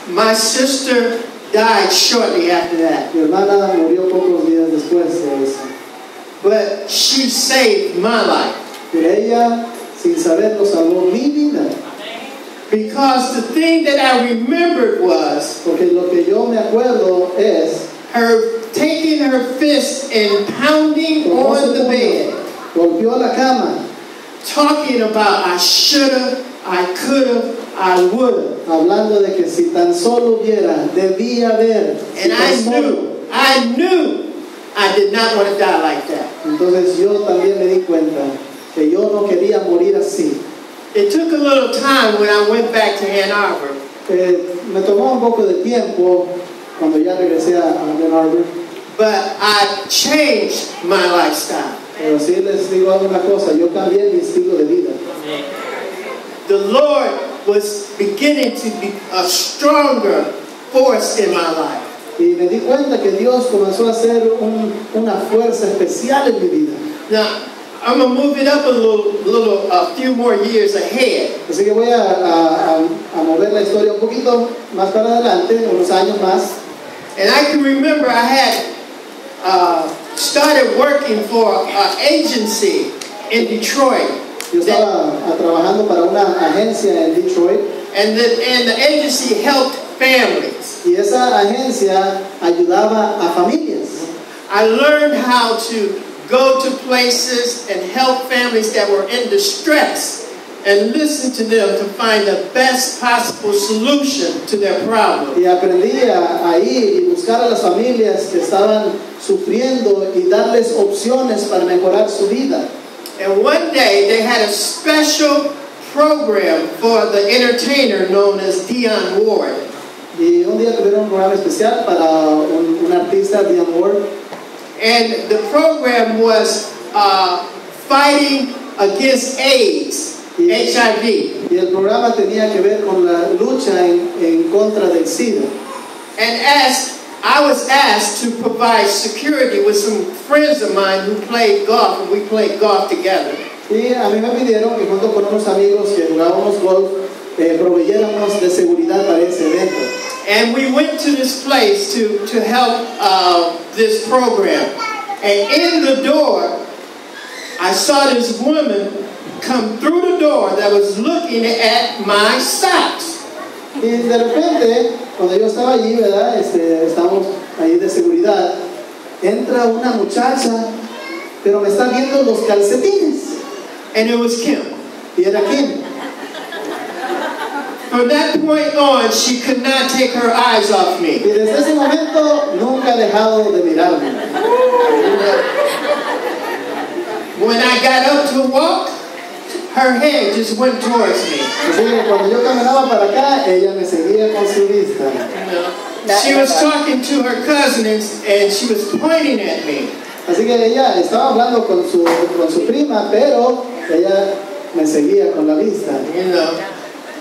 My sister died shortly after that. Mi hermana murió pocos días después de eso. But she saved my life. Pero ella, sin saberlo, salvó mi vida. Because the thing that I remembered was, Porque lo que yo me acuerdo es her taking her fist and pounding on the bed, golpeó la cama, talking about I shoulda, I coulda, I woulda. hablando de que si tan solo hubiera, debía haber. Si And tan I knew I did not want to die like that. Entonces yo también me di cuenta que yo no quería morir así. It took a little time when I went back to Ann Arbor. Me tomó un poco de tiempo cuando ya regresé a Ann Arbor. But I changed my lifestyle. Pero sí les digo alguna cosa, yo cambié mi estilo de vida. The Lord was beginning to be a stronger force in my life. Y me di cuenta que Dios comenzó a hacer una fuerza especial en mi vida. Now, I'm going to move it up a few more years ahead. Así que voy a mover la historia un poquito más para adelante, unos años más. And I can remember I had started working for an agency in Detroit. Yo estaba trabajando para una agencia en Detroit. And the agency helped families. Y esa agencia ayudaba a familias. I learned how to go to places and help families that were in distress and listen to them to find the best possible solution to their problem. Y aprendí a ir y buscar a las familias que estaban sufriendo y darles opciones para mejorar su vida. And one day they had a special program for the entertainer known as Dionne Warwick. Y un día tuvieron un programa especial para un artista, Dionne Warwick. And the program was fighting against AIDS, HIV. Y el programa tenía que ver con la lucha en contra del SIDA. And as I was asked to provide security with some friends of mine who played golf, and we played golf together. Y a mí me pidieron que junto con unos amigos que jugábamos golf, proveyéramos de seguridad para ese evento. And we went to this place to help this program. And in the door, I saw this woman come through the door that was looking at my socks. Y de repente, cuando yo estaba allí, ¿verdad? Estamos ahí de seguridad, entra una muchacha, pero me está viendo los calcetines. And it was Kim. Y era Kim. From that point on, she could not take her eyes off me. Y desde ese momento nunca ha dejado de mirarme. When I got up to walk, her head just went towards me. Así que cuando yo caminaba para acá, ella me seguía con su vista. She was talking to her cousin and she was pointing at me. Así que ella estaba hablando con su prima, pero ella me seguía con la vista.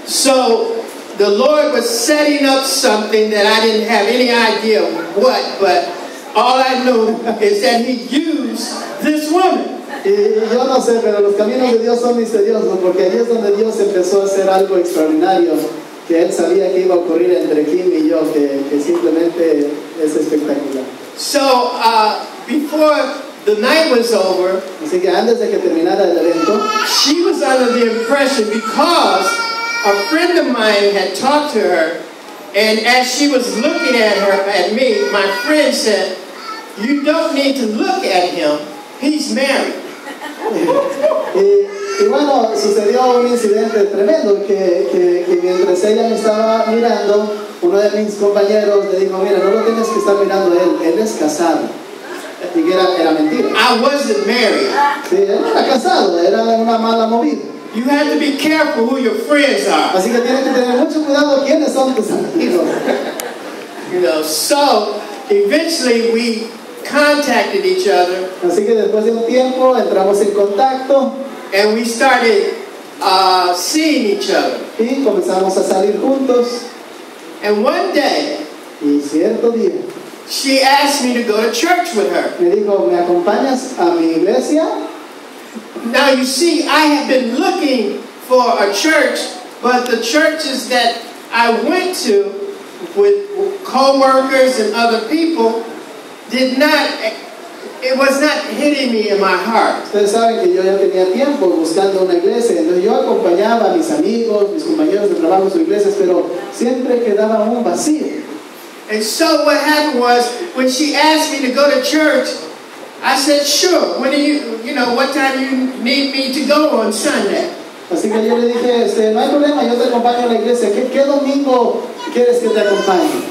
So the Lord was setting up something that I didn't have any idea what, but all I knew is that He used this woman. Y yo no sé, pero los caminos de Dios son misteriosos, porque ahí es donde Dios empezó a hacer algo extraordinario que Él sabía que iba a ocurrir entre Kim y yo, que simplemente es espectacular. So before the night was over, así que antes de que terminara el evento, she was under the impression, because a friend of mine had talked to her, and as she was looking at me, my friend said, "You don't need to look at him. He's married." y bueno, sucedió un incidente tremendo que mientras ella me estaba mirando, uno de mis compañeros le dijo: "Mira, no lo tienes que estar mirando a él es casado." Y que era mentira. I wasn't married. Sí, él era casado, era una mala movida. You have to be careful who your friends are. Así que tienes que tener mucho cuidado quiénes son tus amigos. So eventually we contacted each other. Así que después de un tiempo entramos en contacto. And we started seeing each other. Y comenzamos a salir juntos. And one day, y cierto día, she asked me to go to church with her. Me dijo: "¿Me acompañas a mi iglesia?" Now you see, I have been looking for a church, but the churches that I went to with co-workers and other people it was not hitting me in my heart. Ustedes saben que yo ya tenía tiempo buscando una iglesia, entonces yo acompañaba a mis amigos, mis compañeros de trabajo en sus iglesias, pero siempre quedaba un vacío. And so what happened was, when she asked me to go to church, I said, sure. When what time you need me to go on Sunday? Así que yo le dije, no hay problema, yo te acompaño a la iglesia. ¿Qué domingo quieres que te acompañe?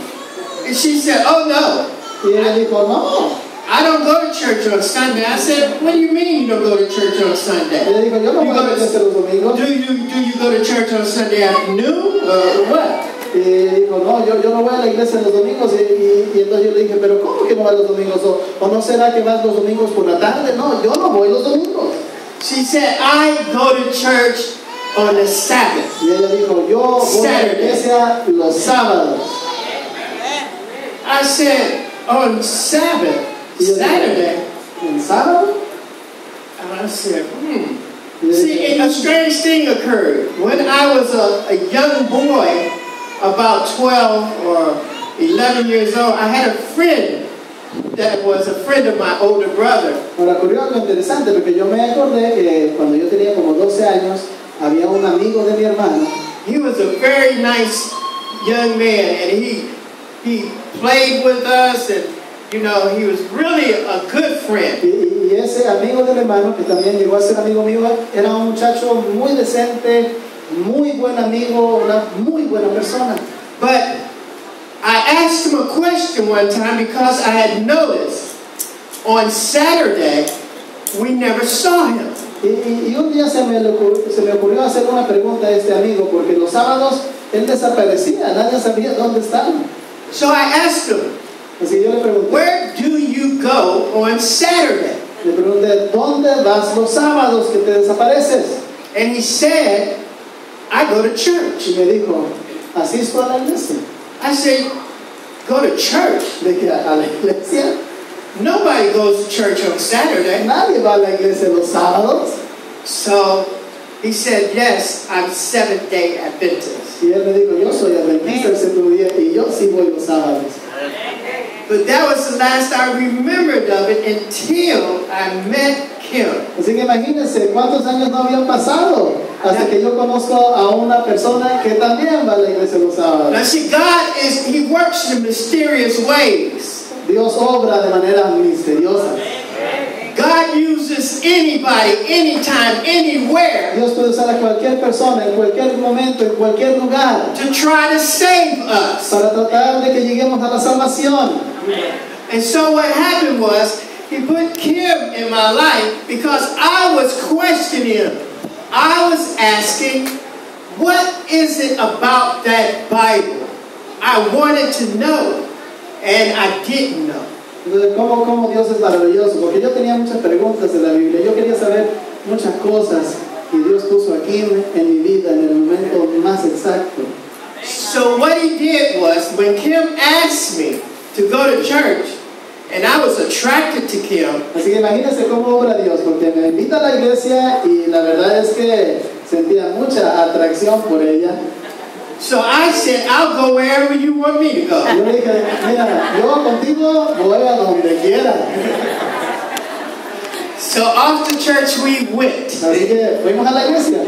And she said, oh no. Y ella dijo, no. I don't go to church on Sunday. I said, what do you mean you don't go to church on Sunday? Ella dijo, yo no voy a la iglesia los domingos. Do you go to church on Sunday afternoon or what? Y dijo, no, yo no voy a la iglesia los domingos. Y entonces yo le dije, pero ¿cómo que no vas los domingos? ¿O no será que vas los domingos por la tarde? No, yo no voy los domingos. She said, I go to church on the Sabbath. Y ella dijo, yo voy a la iglesia los sábados. I said, on Sabbath, Saturday. ¿En sábado? And I said, See, a strange thing occurred. When I was a young boy, about 12 or 11 years old, I had a friend that was a friend of my older brother. Ahora ocurrió algo interesante porque yo me acordé que cuando yo tenía como 12 años había un amigo de mi hermano. He was a very nice young man, and he played with us, and he was really a good friend. Y ese amigo de mi hermano, que también llegó a ser amigo mío, era un muchacho muy decente, muy buen amigo, una muy buena persona. But I asked him a question one time because I had noticed on Saturday we never saw him. Y un día se me ocurrió hacer una pregunta a este amigo porque los sábados él desaparecía, nadie sabía dónde estaba. So I asked him, así que yo le pregunté, where do you go on Saturday? Le pregunté, ¿dónde vas los sábados que te desapareces? And he said, I go to church. Y me dijo, asisto a la iglesia. I said, go to church? Le dije, ¿a la iglesia? Nobody goes to church on Saturday. Nadie va a la iglesia los sábados. So he said, yes, I'm Seventh-day Adventist. Y él me dijo, yo soy adventista el séptimo día y yo sí voy los sábados. But that was the last I remembered of it until I met Kim. Así que imagínense cuántos años no habían pasado hasta que yo conozco a una persona que también va a la iglesia los sábados. Now see, He works in mysterious ways. Dios obra de manera misteriosa. God uses anybody, anytime, anywhere. Dios puede usar a cualquier persona en cualquier momento, en cualquier lugar, to try to save us. Para tratar de que lleguemos a la salvación. And so what happened was, He put Kim in my life because I was questioning him. I was asking, what is it about that Bible? I wanted to know, and I didn't know. Entonces, ¿cómo Dios es maravilloso? Porque yo tenía muchas preguntas de la Biblia. Yo quería saber muchas cosas y Dios puso aquí en mi vida en el momento más exacto. So what He did was, when Kim asked me to go to church, and I was attracted to Kim. Así que imagínense cómo obra Dios, porque me invita a la iglesia y la verdad es que sentía mucha atracción por ella. So I said, I'll go wherever you want me to go. Yo le dije, mira, yo contigo voy a donde quiera. So off to church we went. Así que fuimos a la iglesia.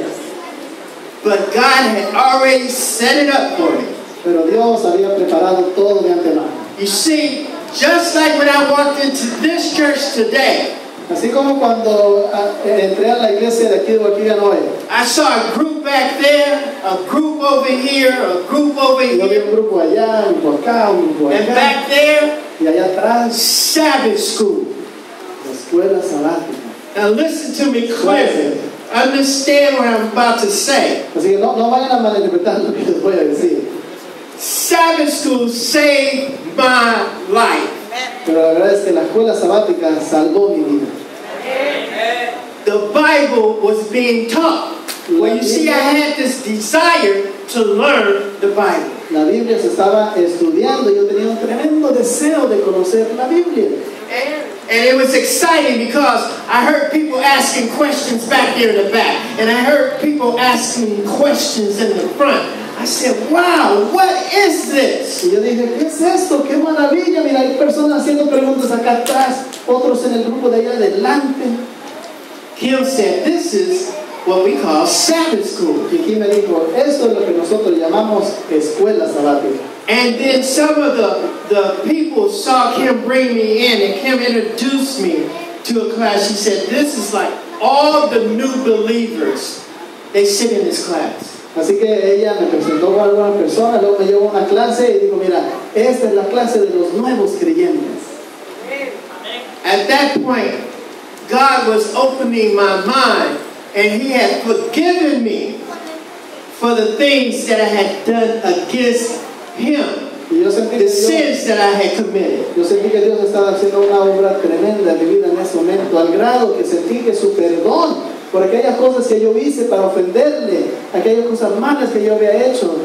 But God had already set it up for me. Pero Dios había preparado todo de antemano. You see, just like when I walked into this church today, así como cuando entré a la iglesia de aquí de Guaquígano hoy, I saw a group back there, a group over here, a group over yo vi here, un grupo allá, un grupo acá, un grupo and allá, back there, y allá atrás, Sabbath school. la escuela sabática. Now listen to me clearly. Understand what I'm about to say. Así que no vayan a malinterpretar lo que les voy a decir. Sabbath school saved my life. Pero la verdad es que la escuela sabática salvó mi vida. The Bible was being taught. Well, you see, I had this desire to learn the Bible. La Biblia se estaba estudiando y yo tenía un tremendo deseo de conocer la Biblia. And it was exciting because I heard people asking questions back there in the back. And I heard people asking questions in the front. I said, wow, what is this? Y yo dije, ¿qué es esto? ¡Qué maravilla! Mira, hay personas haciendo preguntas acá atrás, otros en el grupo de allá adelante. Kim said, this is what we call Sabbath school. Y aquí me dijo, esto es lo que nosotros llamamos escuela sabática. And then some of the people saw Kim bring me in, and Kim introduced me to a class. She said, this is like all the new believers. They sit in this class. Así que ella me presentó a algunas personas, luego me llevó a una clase y dijo, mira, esta es la clase de los nuevos creyentes. At that point, God was opening my mind, and He had forgiven me for the things that I had done against Him, the sins that I had committed. Yo sentí que Dios estaba haciendo una obra tremenda en mi vida en ese momento, al grado que sentí que su perdón por aquellas cosas que yo hice para ofenderle, aquellas cosas malas que yo había hecho,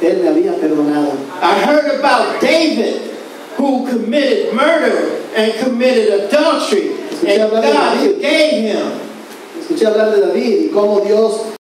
Él me había perdonado. I heard about David, who committed murder and committed adultery, and God forgave him. Escuché hablar de David y cómo Dios